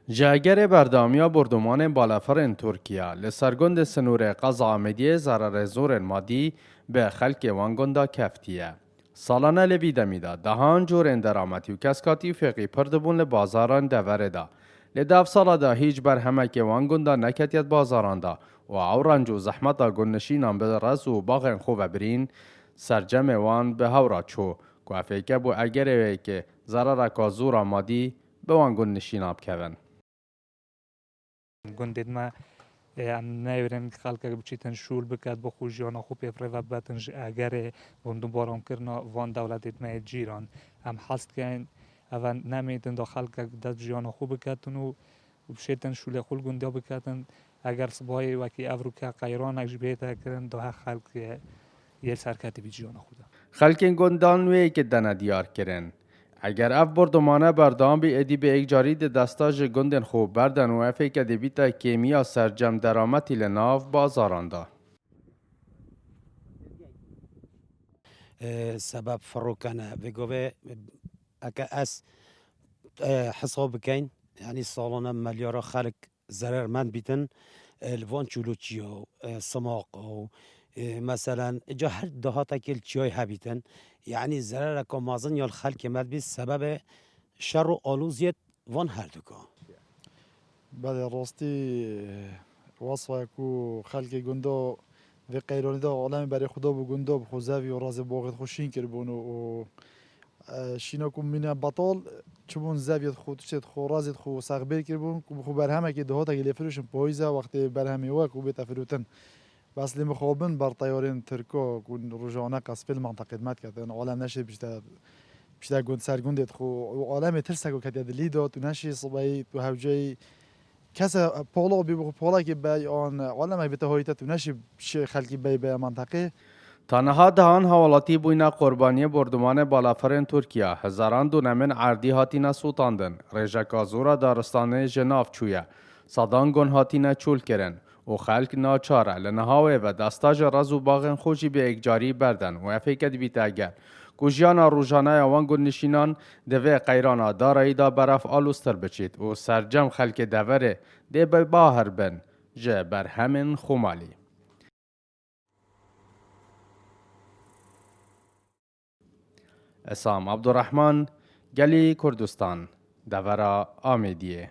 جاگر بردامیا بردمان بالافرن ترکیه لسرگند سنور قضا آمدیه ضرر زور مادی به خلک وانگندا کفتیه. سالانه لوی دمیده دهان جورن درامتی و کسکاتی فقی پردبون لبازاران دوره دا. لداف سالا دا هیچ بر همه که وانگندا نکتیت بازاران دا و اورانج و زحمتا گنشینان به رز و باغن خوب برین سرجم وان به هورا چو که فکر بو اگره که ضرر کازور آمادی به وان گنشیناب کون. گندید ما نیورن خالق بچیتن شول بکات بخو جانا خوب افره و باتنج اگر وندو باران کرنا وان دولتیت ما جیران هم حست کن اول نمیدن دا خالق داد جانا خوب بکاتن و بچیتن شول خول گندیا بکاتن اگر صبای وکی افروکا قیران اج بیت کردن دا خالق یه سرکتی بی جانا خودا. خلکین گندان وی که دنا دیار کرن. اگر اف بردمانه بردام بی ادی به اگجاری ده دستاج گندن خوب بردن و افی که دی بیتا کیمیا سرجم درامتی لناف بازاراندا. سبب فروکنه بگوه اکا اس حساب بکن یعنی سالانه ملیارا خلق ضرر من بیتن الوان چولوچی و سماق و مثلا جا هر دهات اکل چیای هبیتن یعنی ضرر اکا مازن یا الخلق مد بی سبب شر و آلوزیت وان هر دکا. بله راستی وصفه کو خلق گندا و قیرانی دا عالم برای خدا بو گندا بخو زوی و راز باغت خوشین کربون و شینا کو مینه بطال چون زویت خود شد خو رازت خو سغبر کربون بخو برهمه که دهات اگه لفروشن پاییزه وقتی برهمی و کو بیت فروتن بس لي مخابن بر طيارين تركو كون رجعنا قص في المنطقة ما كذا عالم نشي بيشتا كون سرگوند خو عالم ترسكو كذا دليدو تنشي صبي وهوجي كذا بالا بيبقى بالا كي بي آن عالم بتهايت تنشي شيء خلقي بي منطقة تنها دهان حوالاتی بوینا قربانی بردمان بالافرن ترکیه هزاران دونمن عردی هاتینا سوتاندن رژکا زورا دارستانه جناف چویه صدان گن هاتینا چول کرن و خلق ناچاره لنهاوه و دستاج رز و باغن خوشی به اگجاری بردن و افیکت بیت اگر گوژیانا روژانه وان گن نشینان دوه قیرانا دارایی دا برف آلوستر بچید و سرجم خلق دوره ده به باهر بن جه بر همین خومالی. اسام عبدالرحمن گلی کردستان دورا آمیدیه